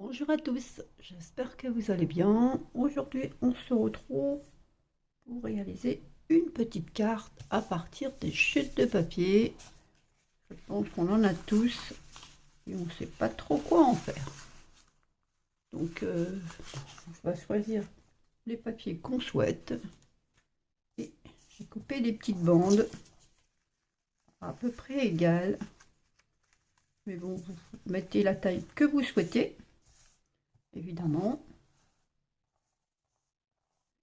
Bonjour à tous, j'espère que vous allez bien. Aujourd'hui, on se retrouve pour réaliser une petite carte à partir des chutes de papier. Je pense qu'on en a tous et on ne sait pas trop quoi en faire. Donc, on va choisir les papiers qu'on souhaite. Et j'ai coupé des petites bandes à peu près égales. Mais bon, vous mettez la taille que vous souhaitez, évidemment.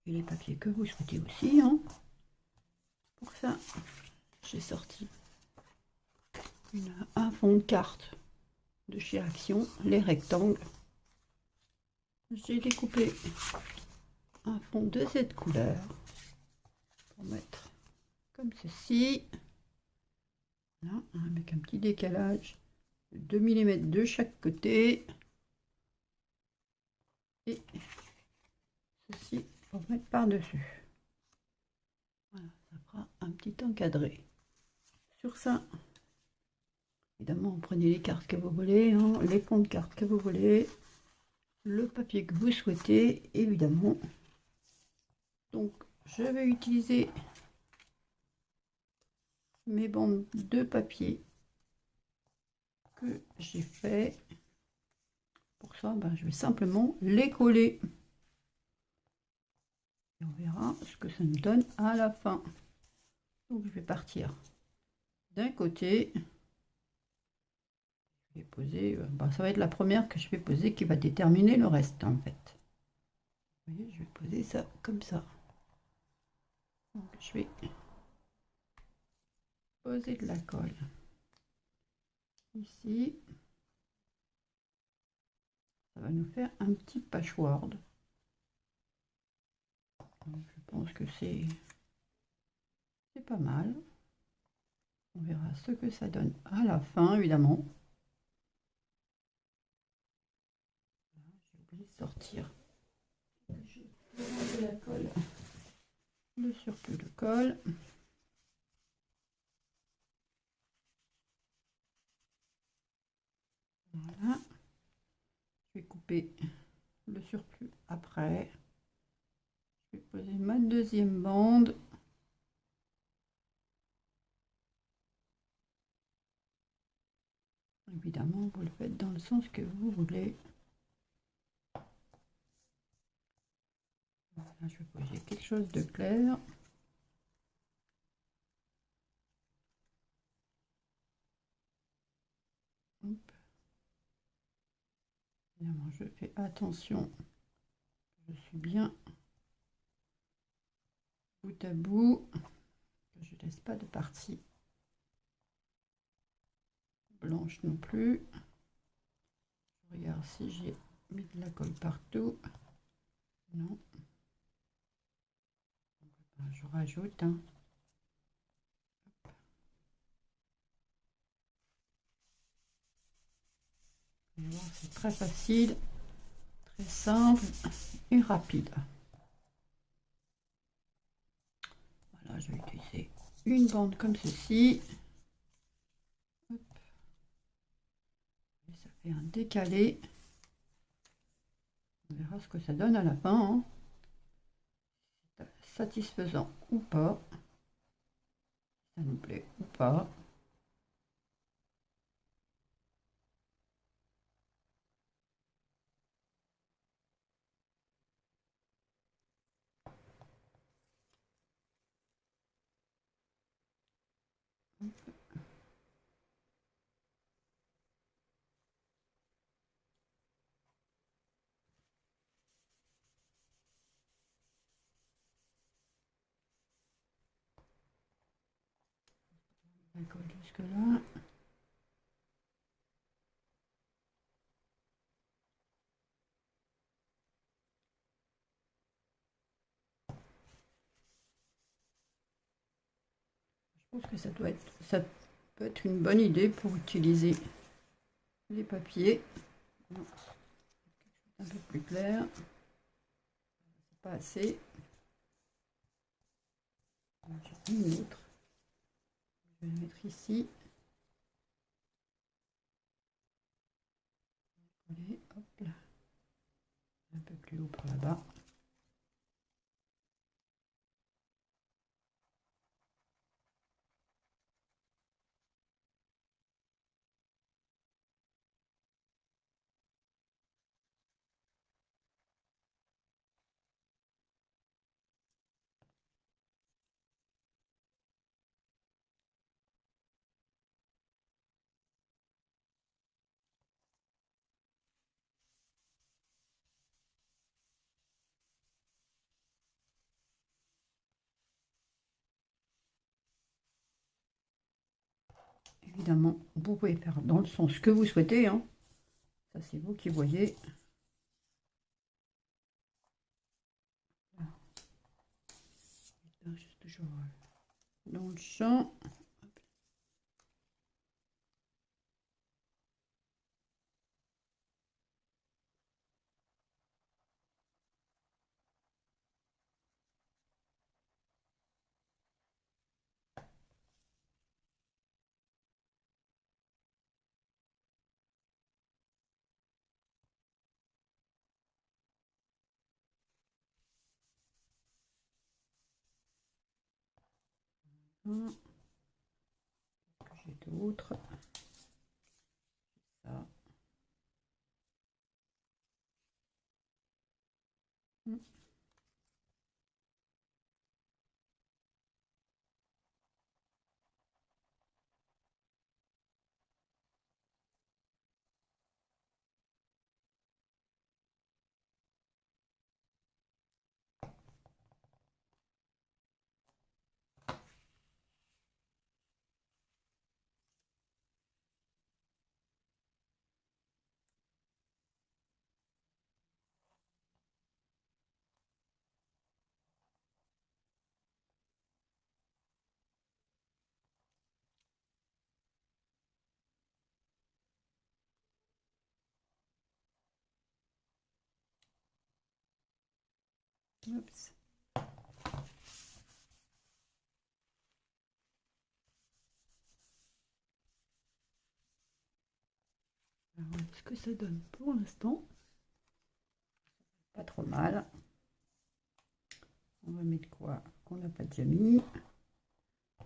Et les papiers que vous souhaitez aussi, hein. Pour ça, j'ai sorti un fond de carte de chez Action, les rectangles. J'ai découpé un fond de cette couleur pour mettre comme ceci. Là, avec un petit décalage de 2 mm de chaque côté. Et ceci pour mettre par-dessus. Voilà, ça fera un petit encadré. Sur ça, évidemment, vous prenez les cartes que vous voulez, hein, les fonds de cartes que vous voulez, le papier que vous souhaitez, évidemment. Donc, je vais utiliser mes bandes de papier que j'ai fait. Pour ça, je vais simplement les coller. Et on verra ce que ça nous donne à la fin. Donc, je vais partir d'un côté. Je vais poser, ça va être la première que je vais poser qui va déterminer le reste en fait. Vous voyez, je vais poser ça comme ça. Donc, je vais poser de la colle ici. Ça va nous faire un petit patchwork. Donc, je pense que c'est pas mal. On verra ce que ça donne à la fin, évidemment. J'ai oublié de sortir. Je vais enlever la colle, le surplus de colle. Voilà. Je vais couper le surplus après. Je vais poser ma deuxième bande. Évidemment, vous le faites dans le sens que vous voulez. Voilà, je vais poser quelque chose de clair. Hop. Évidemment, je fais attention. Je suis bien bout à bout. Je ne laisse pas de partie blanche non plus. Je regarde si j'ai mis de la colle partout. Non. Je rajoute. C'est très facile, très simple et rapide. Voilà, je vais utiliser une bande comme ceci. Hop. Et ça fait un décalé. On verra ce que ça donne à la fin. Hein. Satisfaisant ou pas. Ça nous plaît ou pas. La colle jusque là. Je pense que ça peut être une bonne idée pour utiliser les papiers. Non, un peu plus clair. C'est pas assez. J'ai une autre. Je vais la mettre ici. Allez, hop là. plus haut par là-bas. Évidemment, vous pouvez faire dans le sens que vous souhaitez, hein. Ça, c'est vous qui voyez. Juste toujours dans le champ. Qu'est-ce que j'ai d'autre? Ça. Oups. Alors, ce que ça donne pour l'instant, pas trop mal. On va mettre quoi qu'on n'a pas déjà mis. Ça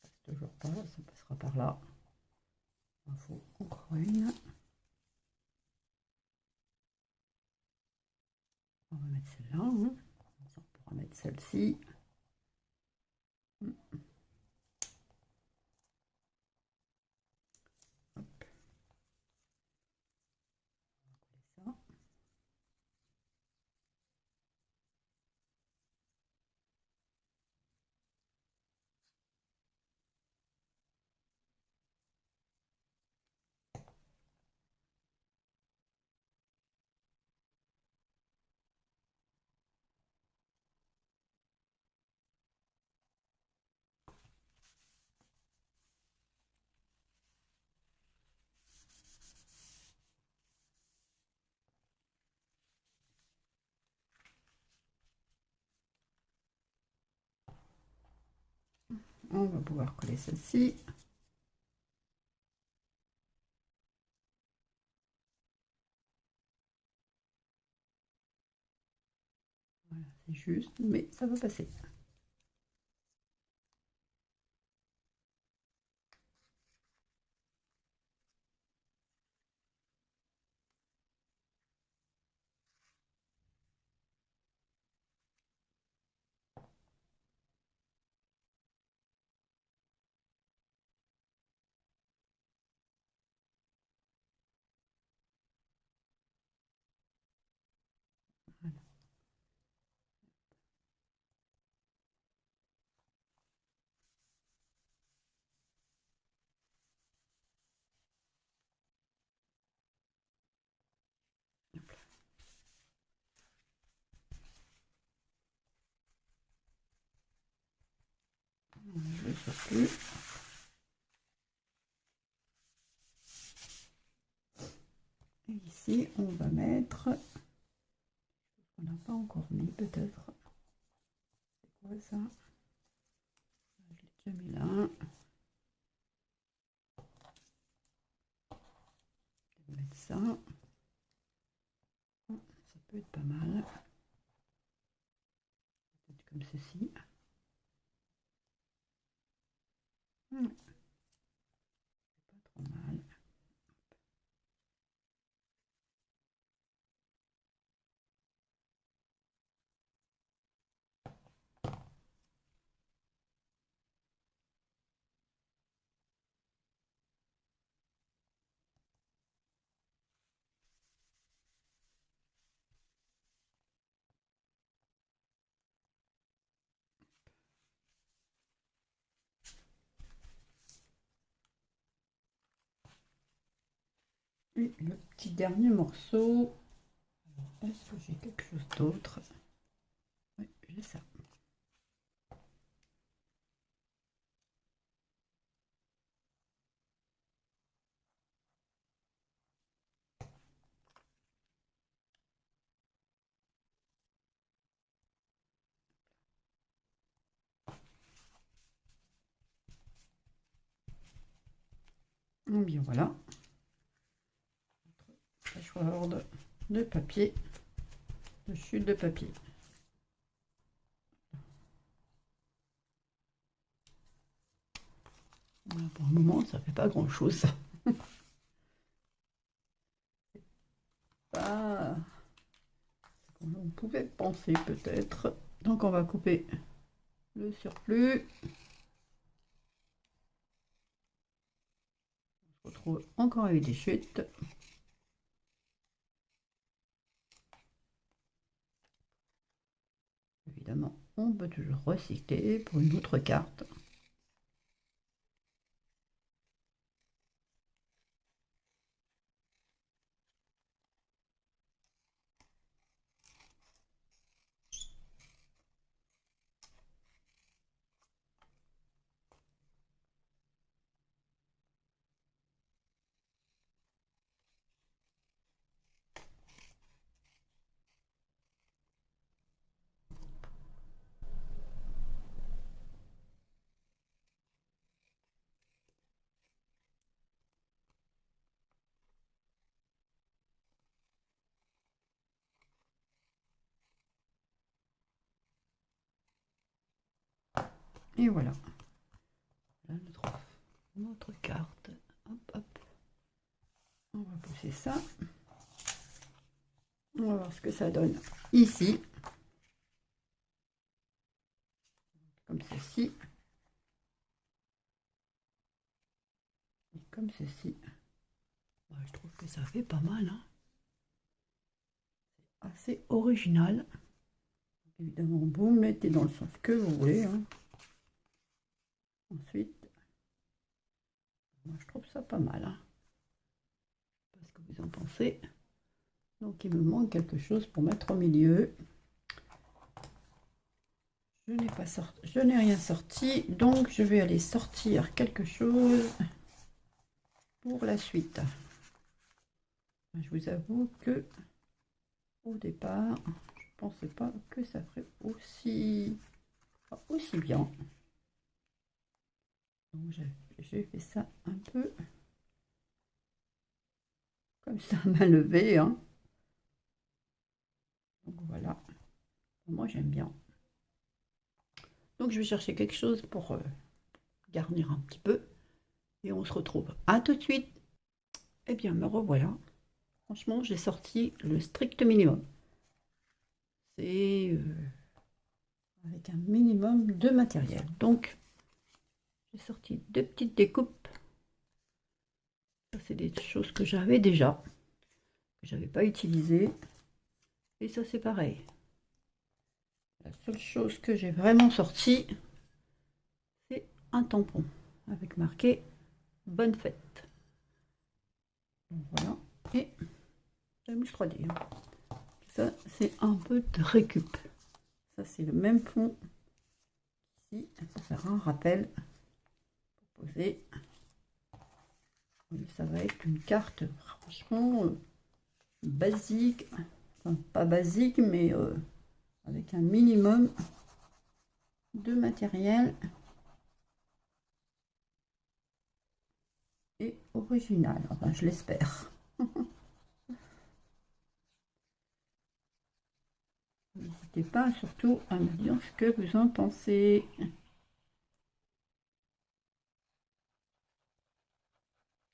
passe toujours pas, ça passera par là. Il faut encore une. On va mettre celle-là. Hein. On pourra mettre celle-ci. On va pouvoir coller celle-ci. Voilà, c'est juste, mais ça va passer. Voilà. Je ne sais plus. Et ici, on va mettre... On n'a pas encore mis, peut-être. C'est quoi ça? Je l'ai déjà mis là. Je vais mettre ça. peut être pas mal. Peut-être comme ceci. Pas trop mal. Et le petit dernier morceau. Est-ce que j'ai quelque chose d'autre? Oui, j'ai ça. Et bien voilà. Mâchoire de papier. De chute de papier. Voilà, pour le moment, ça fait pas grand chose. Pas ce qu'on pouvait penser peut-être. Donc on va couper le surplus. On se retrouve encore avec des chutes. Évidemment, on peut toujours recycler pour une autre carte. Et voilà. Là, notre carte. Hop, hop. On va pousser ça. On va voir ce que ça donne ici. Comme ceci. Et comme ceci. Ouais, je trouve que ça fait pas mal. Hein. Assez original. Évidemment, vous mettez dans le sens que vous voulez. Hein. Ensuite, moi je trouve ça pas mal. Hein. Parce que vous en pensez. Donc il me manque quelque chose pour mettre au milieu. Je n'ai rien sorti, donc je vais aller sortir quelque chose pour la suite. Je vous avoue que au départ, je ne pensais pas que ça ferait aussi bien. Donc j'ai fait ça un peu comme ça à main levée. Hein. Donc voilà, moi j'aime bien. Donc je vais chercher quelque chose pour garnir un petit peu. Et on se retrouve. À tout de suite. Eh bien, me revoilà. Franchement, j'ai sorti le strict minimum. C'est avec un minimum de matériel. Donc, j'ai sorti deux petites découpes. Ça, c'est des choses que j'avais déjà, que j'avais pas utilisées. Et ça, c'est pareil. La seule chose que j'ai vraiment sorti, c'est un tampon avec marqué Bonne fête. Donc, voilà. Et la mousse 3D. Ça, c'est un peu de récup. Ça, c'est le même fond ici pour faire un rappel. Poser. Ça va être une carte franchement basique. Enfin, pas basique, mais avec un minimum de matériel et original. Enfin, je l'espère. n'hésitez pas surtout à me dire ce que vous en pensez.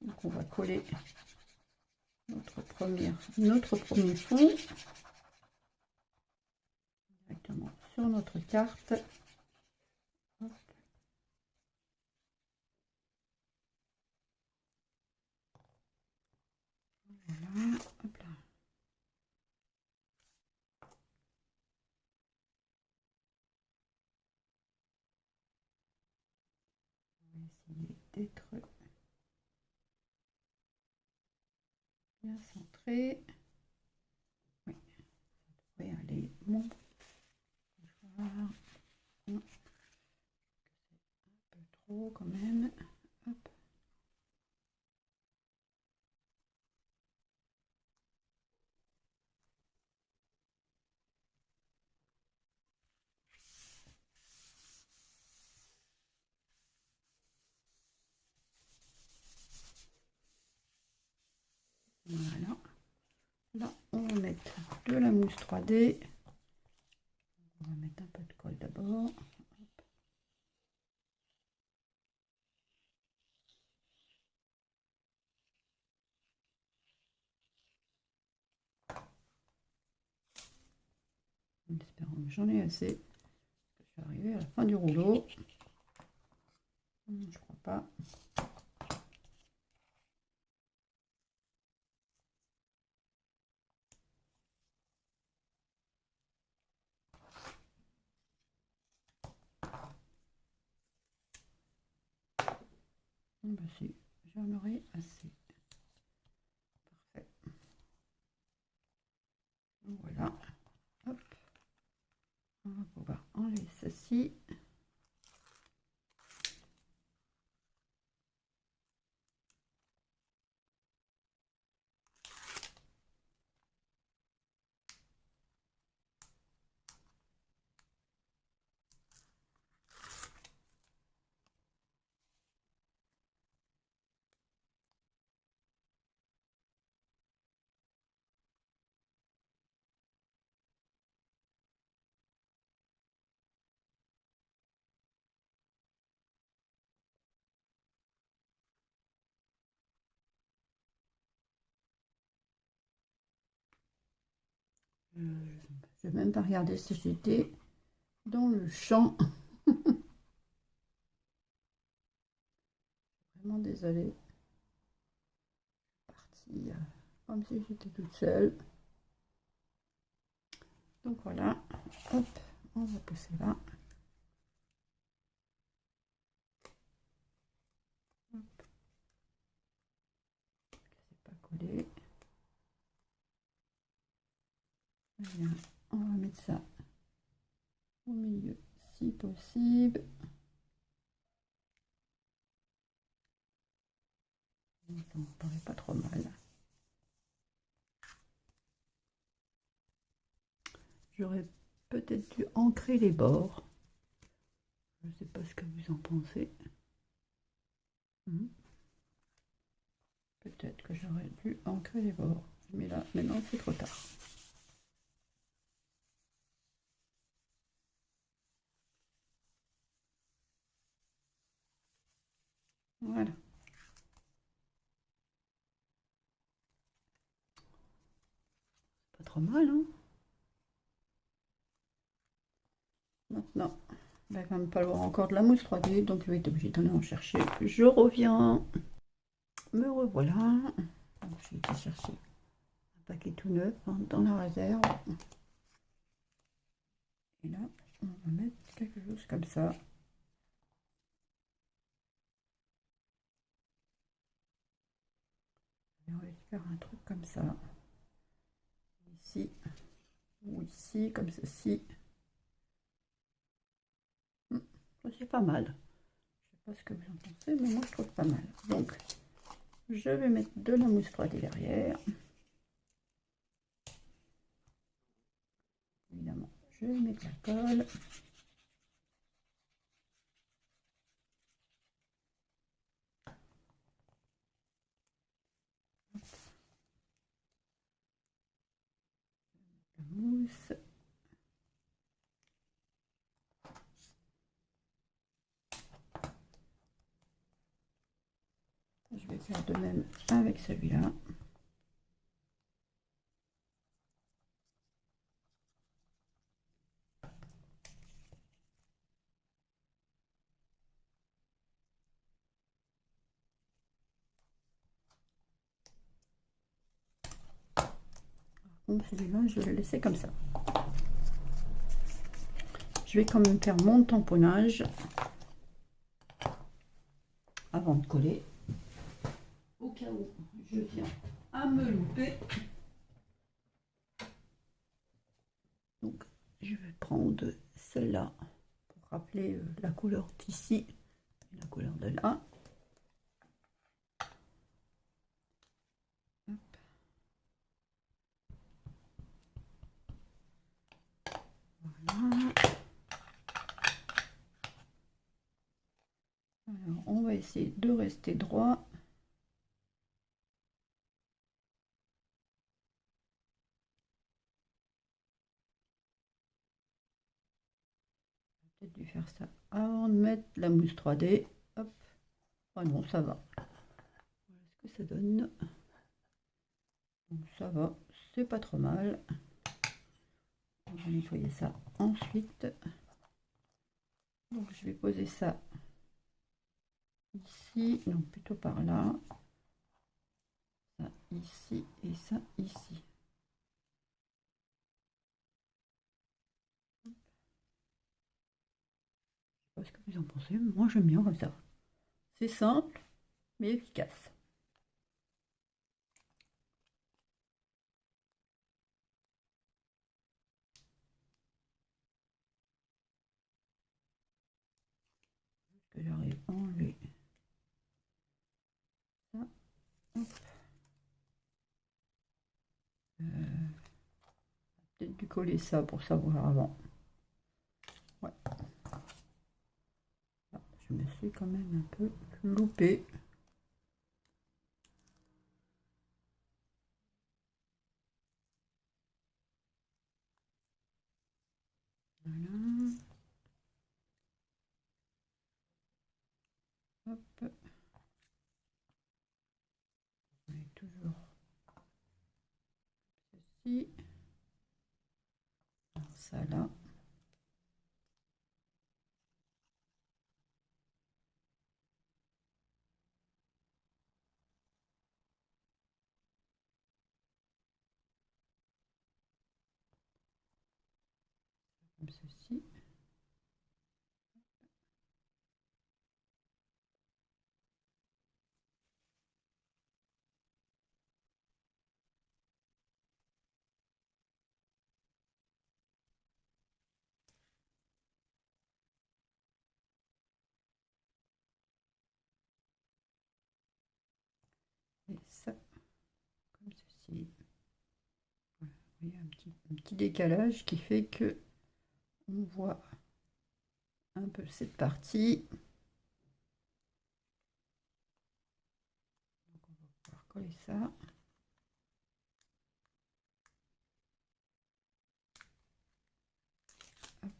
Donc on va coller notre premier fond directement sur notre carte. Hop. Voilà, hop là. On va essayer d'être bien centré. Oui, ça devrait aller. Bon. Voilà. Un peu trop quand même. Hop. Voilà. Là, on va mettre de la mousse 3D. On va mettre un peu de colle d'abord. En espérant que j'en ai assez. Je vais arriver à la fin du rouleau. Je crois pas. Bah si, j'en aurai assez. Parfait. Voilà. Hop. On va pouvoir enlever ceci. Je vais même pas regarder si j'étais dans le champ. Vraiment désolée. Partie comme si j'étais toute seule. Donc voilà. Hop, on va pousser là. Hop. C'est pas collé. Bien. On va mettre ça au milieu si possible. Ça me paraît pas trop mal. J'aurais peut-être dû ancrer les bords. Je ne sais pas ce que vous en pensez. Peut-être que j'aurais dû ancrer les bords. Mais là, maintenant, c'est trop tard. Voilà. Pas trop mal, hein? Maintenant, il va me falloir encore de la mousse 3D, donc je vais être obligée d'aller en chercher. Je reviens. Me revoilà. J'ai été chercher un paquet tout neuf dans la réserve. Et là, on va mettre quelque chose comme ça. Et on va faire un truc comme ça. Ici, ou ici, comme ceci. C'est pas mal. Je sais pas ce que vous en pensez, mais moi je trouve pas mal. Donc, je vais mettre de la mousse 3D derrière. Évidemment, je vais mettre la colle. La mousse. Je vais faire de même avec celui-là. Donc celui-là, je vais le laisser comme ça. Je vais quand même faire mon tamponnage avant de coller. Au cas où je viens à me louper. Donc je vais prendre celle-là pour rappeler la couleur d'ici et la couleur de là. Hop. Voilà. Alors on va essayer de rester droit. J'ai peut-être dû faire ça avant de mettre la mousse 3D. Hop. Oh non, ça va. Voilà ce que ça donne. Donc ça va, c'est pas trop mal. On va nettoyer ça ensuite. Donc je vais poser ça ici, non plutôt par là. Ça ici et ça ici. Je sais pas ce que vous en pensez, moi j'aime bien comme ça. C'est simple, mais efficace. Que j'arrive à enlever ça. Hop. Peut-être dû coller ça pour savoir avant. Ouais. Ah, je me suis quand même un peu loupé. Voilà. Hop. On est toujours ceci. Alors ça là. Comme ceci. Et ça, comme ceci. Voilà. Vous voyez un petit décalage qui fait que on voit un peu cette partie. Donc on va pouvoir coller ça. Hop.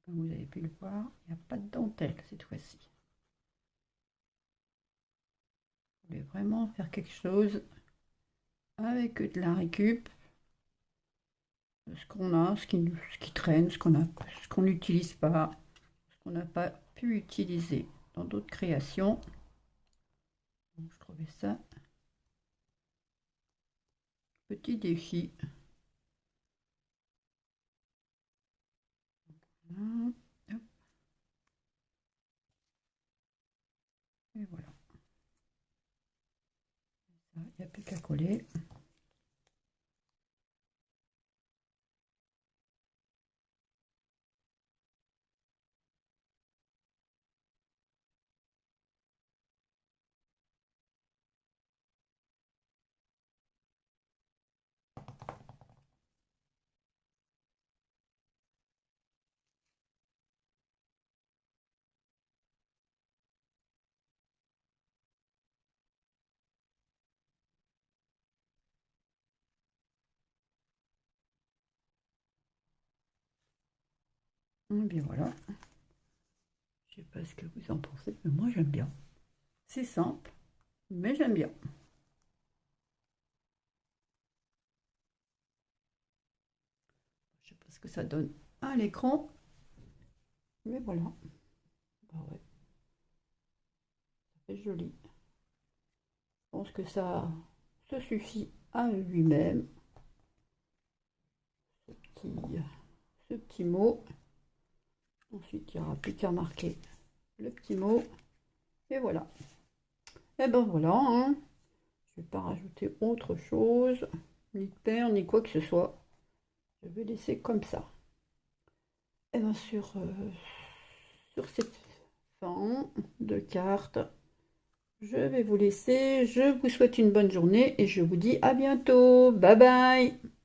Comme vous avez pu le voir, il n'y a pas de dentelle cette fois-ci. Je voulais vraiment faire quelque chose avec de la récup, de ce qu'on a, ce qui traîne, ce qu'on n'utilise pas, ce qu'on n'a pas pu utiliser dans d'autres créations. Donc, je trouvais ça petit défi. Voilà. Hop. Et voilà. Il n'y a plus qu'à coller. Et bien voilà. Je sais ce que vous en pensez, mais moi j'aime bien. C'est simple, mais j'aime bien. Je sais pas ce que ça donne à l'écran, mais voilà. Bah ouais, c'est joli. Je pense que ça se suffit à lui-même. Ce petit mot. Ensuite, il n'y aura plus qu'à marquer le petit mot. Et voilà. Et ben voilà, hein. Je ne vais pas rajouter autre chose, ni de paire, ni quoi que ce soit. Je vais laisser comme ça. Et bien sur cette fin de carte, je vais vous laisser. Je vous souhaite une bonne journée et je vous dis à bientôt. Bye bye.